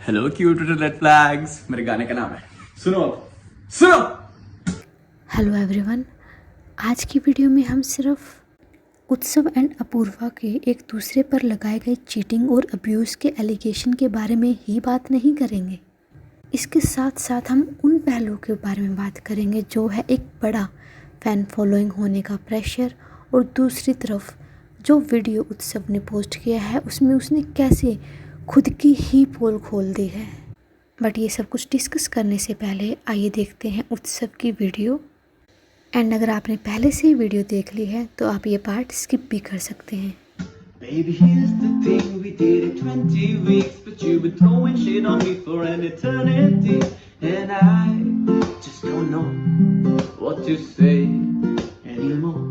Hello cute red flags, मेरे गाने का नाम है। सुनो अब, सुनो। हेलो एवरीवन, आज की वीडियो में हम सिर्फ उत्सव एंड अपूर्वा के एक दूसरे पर लगाए गए चीटिंग और अब्यूज़ के एलिगेशन के बारे में ही बात नहीं करेंगे। इसके साथ साथ हम उन पहलुओं के बारे में बात करेंगे जो है एक बड़ा फ़ैन फॉलोइंग होने का प्रेशर, और दूसरी तरफ जो वीडियो उत्सव ने पोस्ट किया है उसमें उसने कैसे खुद की ही पोल खोल दी है। बट ये सब कुछ डिस्कस करने से पहले आइए देखते हैं उत्सव की वीडियो। एंड अगर आपने पहले से ही वीडियो देख ली है तो आप ये पार्ट स्किप भी कर सकते हैं। Baby, here's the thing, we did it 20 weeks, but you've been throwing shit on me for an eternity, and I just don't know what to say anymore.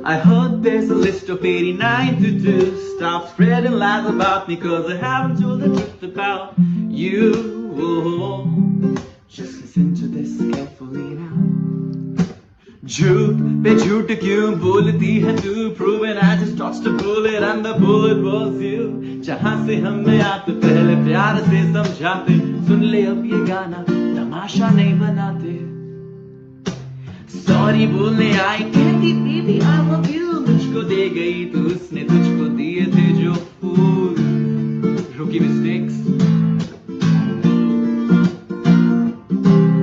I heard there's a list of 89 to do. Stop spreading lies about me, cause I haven't told the truth about you. Just listen to this carefully now. झूठ पे झूठ क्यों बोलती है तू? Proven I just tossed a bullet and the bullet was you. जहाँ से हमें आते पहले प्यार से समझाते, सुन ले अब ये गाना तमाशा नहीं बनाते। सॉरी बोलने आई कहती बेबी I love you, मुझको दे गई तू, उसने तुझको दिए थे जो फूल। Rookie mistakes,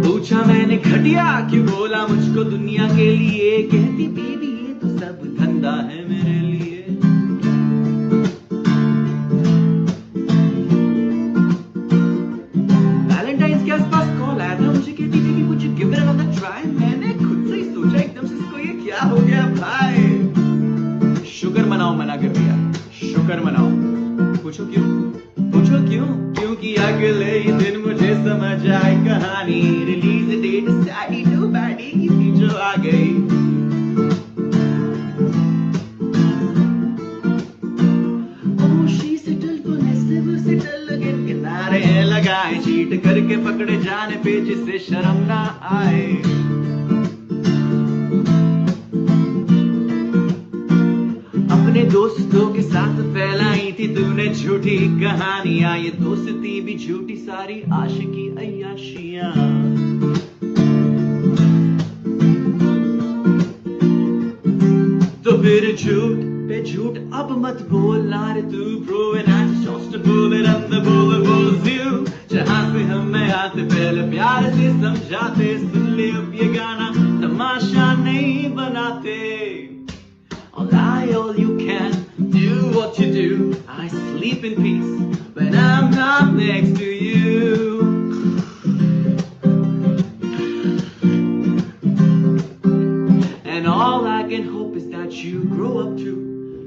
पूछा मैंने घटिया क्यों बोला मुझको दुनिया के लिए, कहती बेबी ये तो सब धंधा है मेरे लिए। वैलेंटाइंस के आसपास कॉल आया था मुझे, कहती baby would you give it another try? मैंने खुद से ही सोचा एकदम से इसको ये क्या हो गया भाई। शुक्र मनाओ मना कर दिया, शुक्र मनाओ। पूछो क्यों, पूछो क्यों, क्योंकि अगले ही दिन मुझे समझ आई कहानी। Release date saddie to baddie की थी जो आ गई। Oh she settle for never settle again, किनारे लगाए चीट करके पकड़े जाने पे जिसे शर्म ना आए। अपने दोस्तों के साथ फैलाई थी तूने झूठी कहानियां, ये दोस्ती भी झूठी सारी आशिकी अय्याशियां। तो फिर झूठ पे झूठ अब मत बोलना रे तू। Proven I just tossed a bullet and the bullet was you. जहाँ से हमें आते पहले प्यार से समझाते, सुन ले अब ये गाना तमाशा नहीं बनाते। I'll lie all you can, do what you do. I sleep in peace when I'm not next to you. And all I can hope is that you grow up to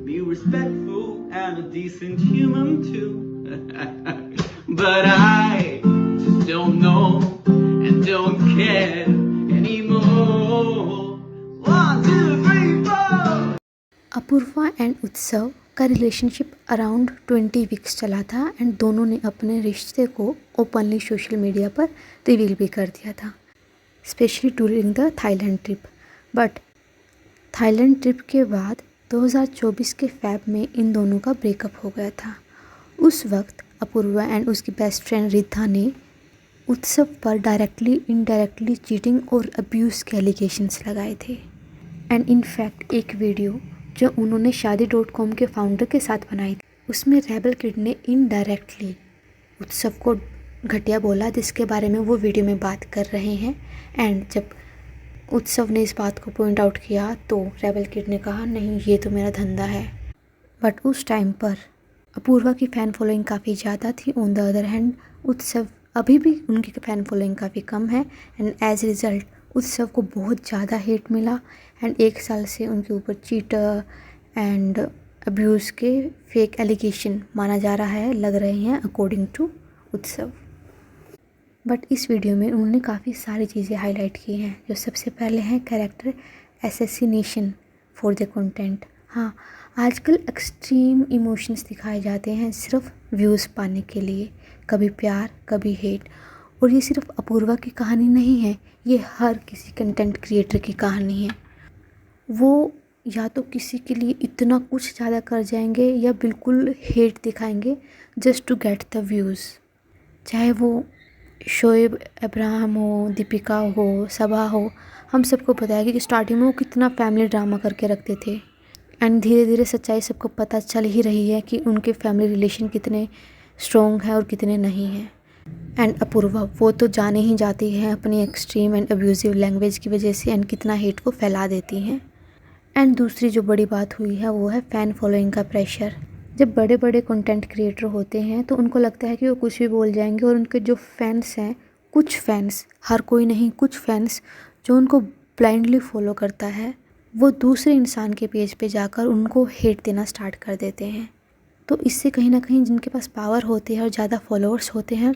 be respectful and a decent human too. But I just don't know and don't care anymore. 1, 2, 3, 4. Apoorva and उत्सव का relationship around 20 weeks चला था and दोनों ने अपने रिश्ते को openly social media पर रिवील भी कर दिया था, specially during the Thailand trip. But Thailand trip के बाद 2024 के फ़ेब में इन दोनों का ब्रेकअप हो गया था। उस वक्त अपूर्वा एंड उसकी बेस्ट फ्रेंड रिद्धा ने उत्सव पर डायरेक्टली इनडायरेक्टली चीटिंग और अब्यूज़ के एलिगेशंस लगाए थे। एंड इनफैक्ट एक वीडियो जो उन्होंने शादी.com के फाउंडर के साथ बनाई थी, उसमें रेबल किड ने इनडायरेक्टली उत्सव को घटिया बोला, जिसके बारे में वो वीडियो में बात कर रहे हैं। एंड जब उत्सव ने इस बात को पॉइंट आउट किया तो रेबल किड ने कहा नहीं ये तो मेरा धंधा है। बट उस टाइम पर अपूर्वा की फ़ैन फॉलोइंग काफ़ी ज़्यादा थी। ऑन द अदर हैंड उत्सव अभी भी उनकी फ़ैन फॉलोइंग काफ़ी कम है एंड एज रिज़ल्ट उत्सव को बहुत ज़्यादा हेट मिला। एंड 1 साल से उनके ऊपर चीटर एंड अब्यूज़ के फेक एलिगेशन माना जा रहा है, लग रहे हैं अकॉर्डिंग टू उत्सव। बट इस वीडियो में उन्होंने काफ़ी सारी चीज़ें हाईलाइट की हैं, जो सबसे पहले हैं character assassination for the content. हाँ, आजकल एक्सट्रीम इमोशंस दिखाए जाते हैं सिर्फ व्यूज़ पाने के लिए, कभी प्यार कभी हेट। और ये सिर्फ अपूर्वा की कहानी नहीं है, ये हर किसी कंटेंट क्रिएटर की कहानी है। वो या तो किसी के लिए इतना कुछ ज़्यादा कर जाएंगे या बिल्कुल हेट दिखाएंगे just to get the views. चाहे वो शोएब अब्राहम हो, दीपिका हो, सबा हो, हम सबको पता है कि स्टार्टिंग में वो कितना फैमिली ड्रामा करके रखते थे एंड धीरे धीरे सच्चाई सबको पता चल ही रही है कि उनके फैमिली रिलेशन कितने स्ट्रॉन्ग हैं और कितने नहीं हैं। एंड अपूर्वा वो तो जाने ही जाती है अपनी एक्सट्रीम एंड अब्यूज़िव लैंग्वेज की वजह से एंड कितना हेट को फैला देती हैं। एंड दूसरी जो बड़ी बात हुई है वो है फ़ैन फॉलोइंग का प्रेशर। जब बड़े बड़े कंटेंट क्रिएटर होते हैं तो उनको लगता है कि वो कुछ भी बोल जाएंगे और उनके जो फैंस हैं, कुछ फैंस, हर कोई नहीं, कुछ फैंस जो उनको ब्लाइंडली फॉलो करता है, वो दूसरे इंसान के पेज पे जाकर उनको हेट देना स्टार्ट कर देते हैं। तो इससे कहीं ना कहीं जिनके पास पावर होती है और ज़्यादा फॉलोअर्स होते हैं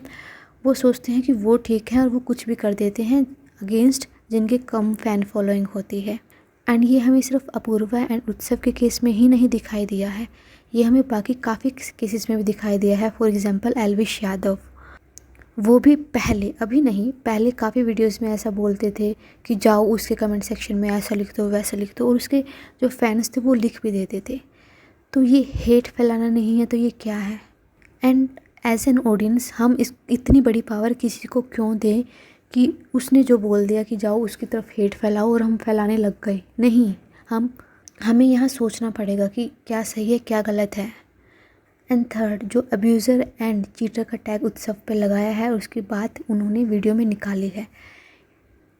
वो सोचते हैं कि वो ठीक है और वो कुछ भी कर देते हैं अगेंस्ट जिनके कम फ़ैन फॉलोइंग होती है। एंड ये हमें सिर्फ अपूर्वा एंड उत्सव के केस में ही नहीं दिखाई दिया है, ये हमें बाकी काफ़ी केसेस में भी दिखाई दिया है। फॉर एग्ज़ाम्पल एल्विश यादव, वो भी पहले, अभी नहीं, पहले काफ़ी वीडियोस में ऐसा बोलते थे कि जाओ उसके कमेंट सेक्शन में ऐसा लिख दो वैसा लिख दो, और उसके जो फैंस थे वो लिख भी देते थे। तो ये हेट फैलाना नहीं है तो ये क्या है? एंड एज एन ऑडियंस हम इतनी बड़ी पावर किसी को क्यों दें कि उसने जो बोल दिया कि जाओ उसकी तरफ हेट फैलाओ और हम फैलाने लग गए? नहीं, हमें यहाँ सोचना पड़ेगा कि क्या सही है क्या गलत है। एंड थर्ड, जो अब्यूज़र एंड चीटर का टैग उत्सव पे लगाया है उसकी बात उन्होंने वीडियो में निकाली है।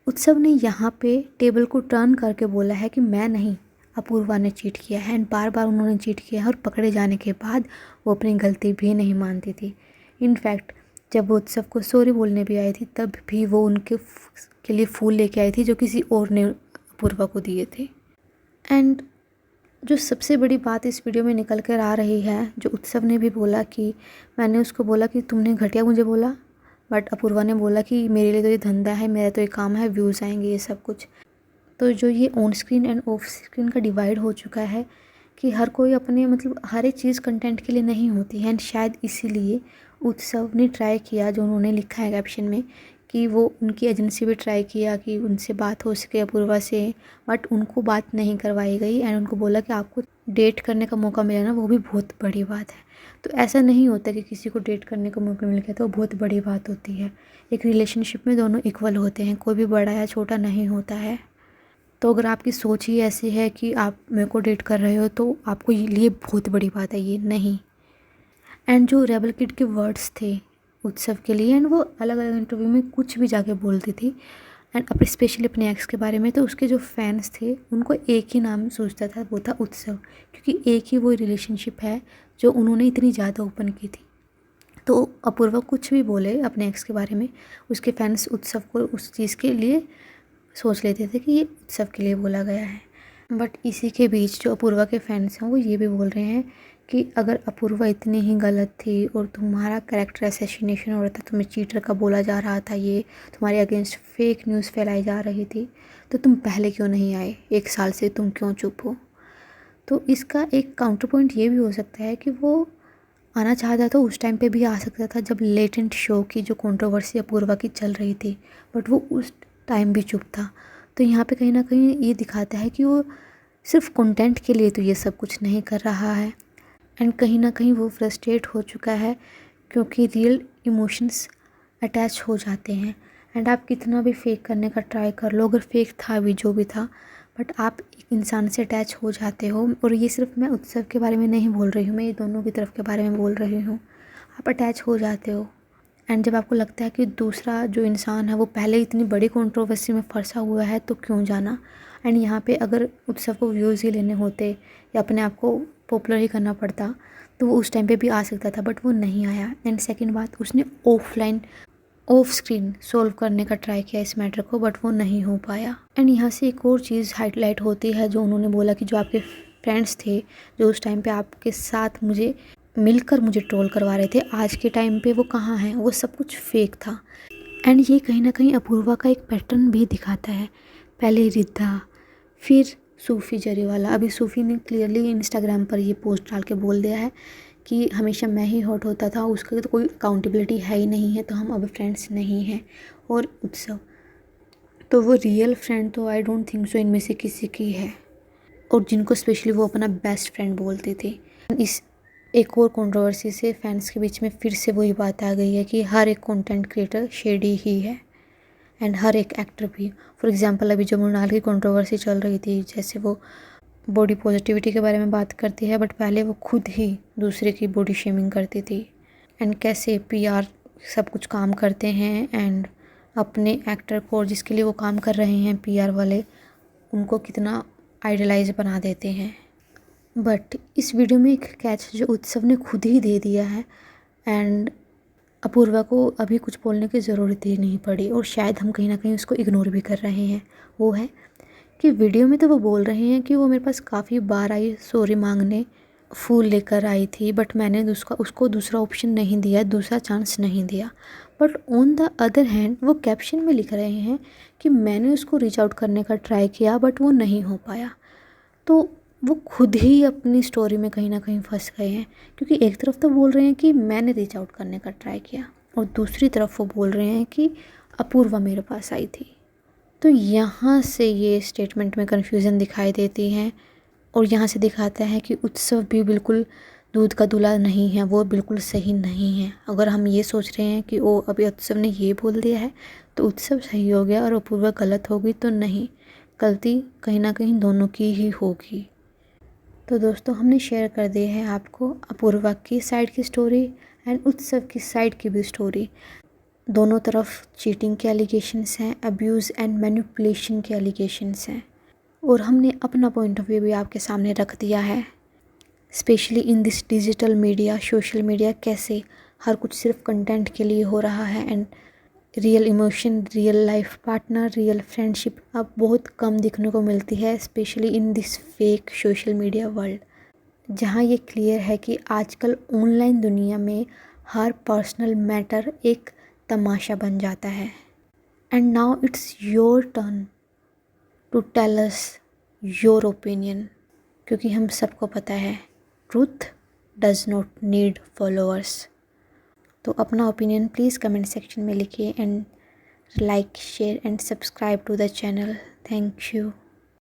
उत्सव ने यहाँ पे टेबल को टर्न करके बोला है कि मैं नहीं, अपूर्वा ने चीट किया है। एंड बार बार उन्होंने चीट किया है और पकड़े जाने के बाद वो अपनी गलती भी नहीं मानती थी। इनफैक्ट जब वो उत्सव को सॉरी बोलने भी आई थी तब भी वो उनके के लिए फूल लेके आई थी जो किसी और ने अपूर्वा को दिए थे। एंड जो सबसे बड़ी बात इस वीडियो में निकल कर आ रही है, जो उत्सव ने भी बोला कि मैंने उसको बोला कि तुमने घटिया मुझे बोला, बट अपूर्वा ने बोला कि मेरे लिए तो ये धंधा है, मेरा तो ये काम है, व्यूज़ आएंगे, ये सब कुछ। तो जो ये on screen end of screen का डिवाइड हो चुका है कि हर कोई अपने मतलब हर एक चीज़ कंटेंट के लिए नहीं होती है। एंड शायद इसीलिए उत्सव ने ट्राई किया, जो उन्होंने लिखा है कैप्शन में, कि वो उनकी एजेंसी भी ट्राई किया कि उनसे बात हो सके अपूर्वा से, बट उनको बात नहीं करवाई गई। एंड उनको बोला कि आपको डेट करने का मौका मिला ना, वो भी बहुत बड़ी बात है। तो ऐसा नहीं होता कि किसी को डेट करने का मौका मिल गया तो बहुत बड़ी बात होती है। एक रिलेशनशिप में दोनों इक्वल होते हैं, कोई भी बड़ा या छोटा नहीं होता है। तो अगर आपकी सोच ही ऐसी है कि आप मेरे को डेट कर रहे हो तो आपको ये लिए बहुत बड़ी बात है, ये नहीं। एंड जो रेबल किड के वर्ड्स थे उत्सव के लिए, एंड वो अलग अलग इंटरव्यू में कुछ भी जाके बोलती थी एंड अपने स्पेशली अपने एक्स के बारे में, तो उसके जो फैंस थे उनको एक ही नाम सोचता था, वो था उत्सव, क्योंकि एक ही वो रिलेशनशिप है जो उन्होंने इतनी ज़्यादा ओपन की थी। तो अपूर्वा कुछ भी बोले अपने एक्स के बारे में, उसके फैंस उत्सव को उस चीज़ के लिए सोच लेते थे कि ये उत्सव के लिए बोला गया है। बट इसी के बीच जो अपूर्वा के फैंस हैं वो ये भी बोल रहे हैं कि अगर अपूर्वा इतनी ही गलत थी और तुम्हारा कैरेक्टर असैसिनेशन हो रहा था, तुम्हें चीटर का बोला जा रहा था, ये तुम्हारे अगेंस्ट फेक न्यूज़ फैलाई जा रही थी, तो तुम पहले क्यों नहीं आए? 1 साल से तुम क्यों चुप हो? तो इसका एक काउंटर पॉइंट ये भी हो सकता है कि वो आना चाहता तो उस टाइम पे भी आ सकता था जब लेटेंट शो की जो कंट्रोवर्सी अपूर्वा की चल रही थी, बट वो उस टाइम भी चुप था। तो यहाँ पे कहीं ना कहीं ये दिखाता है कि वो सिर्फ कंटेंट के लिए तो ये सब कुछ नहीं कर रहा है, एंड कहीं ना कहीं वो फ्रस्ट्रेट हो चुका है क्योंकि रियल इमोशंस अटैच हो जाते हैं। एंड आप कितना भी फेक करने का ट्राई कर लो, अगर फेक था भी जो भी था, बट आप एक इंसान से अटैच हो जाते हो। और ये सिर्फ मैं उत्सव के बारे में नहीं बोल रही हूँ, मैं ये दोनों की तरफ के बारे में बोल रही हूँ। आप अटैच हो जाते हो एंड जब आपको लगता है कि दूसरा जो इंसान है वो पहले इतनी बड़ी कंट्रोवर्सी में फंसा हुआ है तो क्यों जाना। एंड यहाँ पे अगर उत्सव को व्यूज़ ही लेने होते या अपने आप को पॉपुलर ही करना पड़ता तो वो उस टाइम पे भी आ सकता था, बट वो नहीं आया। एंड सेकंड बात, उसने ऑफलाइन ऑफ स्क्रीन सॉल्व करने का ट्राई किया इस मैटर को, बट वो नहीं हो पाया। एंड यहाँ से एक और चीज़ हाईलाइट होती है जो उन्होंने बोला कि जो आपके फ्रेंड्स थे जो उस टाइम पे आपके साथ मुझे मिलकर मुझे ट्रोल करवा रहे थे, आज के टाइम पे वो कहाँ हैं? वो सब कुछ फेक था। एंड ये कहीं ना कहीं अपूर्वा का एक पैटर्न भी दिखाता है, पहले रिद्धा, फिर सूफ़ी जरीवाला। अभी सूफ़ी ने क्लियरली इंस्टाग्राम पर ये पोस्ट डाल के बोल दिया है कि हमेशा मैं ही हॉट होता था, उसका तो कोई अकाउंटेबिलिटी है ही नहीं है, तो हम अब फ्रेंड्स नहीं हैं। और उत्सव तो वो रियल फ्रेंड तो आई डोंट थिंक सो इनमें से किसी की है, और जिनको स्पेशली वो अपना बेस्ट फ्रेंड बोलते थे। इस एक और कंट्रोवर्सी से फैंस के बीच में फिर से वही बात आ गई है कि हर एक कंटेंट क्रिएटर शेडी ही है एंड हर एक एक्टर भी। फॉर एग्जांपल अभी जो मृणाल की कंट्रोवर्सी चल रही थी, जैसे वो बॉडी पॉजिटिविटी के बारे में बात करती है, बट पहले वो खुद ही दूसरे की बॉडी शेमिंग करती थी। एंड कैसे पीआर सब कुछ काम करते हैं एंड अपने एक्टर को जिसके लिए वो काम कर रहे हैं पीआर वाले, उनको कितना आइडलाइज बना देते हैं। बट इस वीडियो में एक कैच जो उत्सव ने खुद ही दे दिया है एंड अपूर्वा को अभी कुछ बोलने की ज़रूरत ही नहीं पड़ी, और शायद हम कहीं ना कहीं उसको इग्नोर भी कर रहे हैं। वो है कि वीडियो में तो वो बोल रहे हैं कि वो मेरे पास काफ़ी बार आई सॉरी मांगने, फूल लेकर आई थी, बट मैंने उसको दूसरा ऑप्शन नहीं दिया, दूसरा चांस नहीं दिया। But on the other hand वो कैप्शन में लिख रहे हैं कि मैंने उसको रीच आउट करने का ट्राई किया बट वो नहीं हो पाया। तो वो खुद ही अपनी स्टोरी में कहीं ना कहीं फंस गए हैं, क्योंकि एक तरफ तो बोल रहे हैं कि मैंने रीच आउट करने का ट्राई किया और दूसरी तरफ वो बोल रहे हैं कि अपूर्वा मेरे पास आई थी। तो यहाँ से ये स्टेटमेंट में कन्फ्यूज़न दिखाई देती है और यहाँ से दिखाता है कि उत्सव भी बिल्कुल दूध का दूल्हा नहीं है, वो बिल्कुल सही नहीं है। अगर हम ये सोच रहे हैं कि ओ अभी उत्सव ने ये बोल दिया है तो उत्सव सही हो गया और अपूर्वा गलत होगी, तो नहीं, गलती कहीं ना कहीं दोनों की ही होगी। तो दोस्तों हमने शेयर कर दी है आपको अपूर्वा की साइड की स्टोरी एंड उत्सव की साइड की भी स्टोरी। दोनों तरफ चीटिंग के एलिगेशंस हैं, अब्यूज़ एंड मैनिपुलेशन के एलिगेशंस हैं, और हमने अपना पॉइंट ऑफ व्यू भी आपके सामने रख दिया है। Specially in this digital media, social media, कैसे हर कुछ सिर्फ कंटेंट के लिए हो रहा है and real emotion, real life partner, real friendship अब बहुत कम दिखने को मिलती है, specially in this fake social media world, जहाँ ये क्लियर है कि आजकल ऑनलाइन दुनिया में हर पर्सनल मैटर एक तमाशा बन जाता है। And now it's your turn to tell us your opinion, क्योंकि हम सबको पता है truth does not need followers. तो अपना ओपिनियन प्लीज़ कमेंट सेक्शन में लिखिए and like, share and subscribe to the channel. Thank you.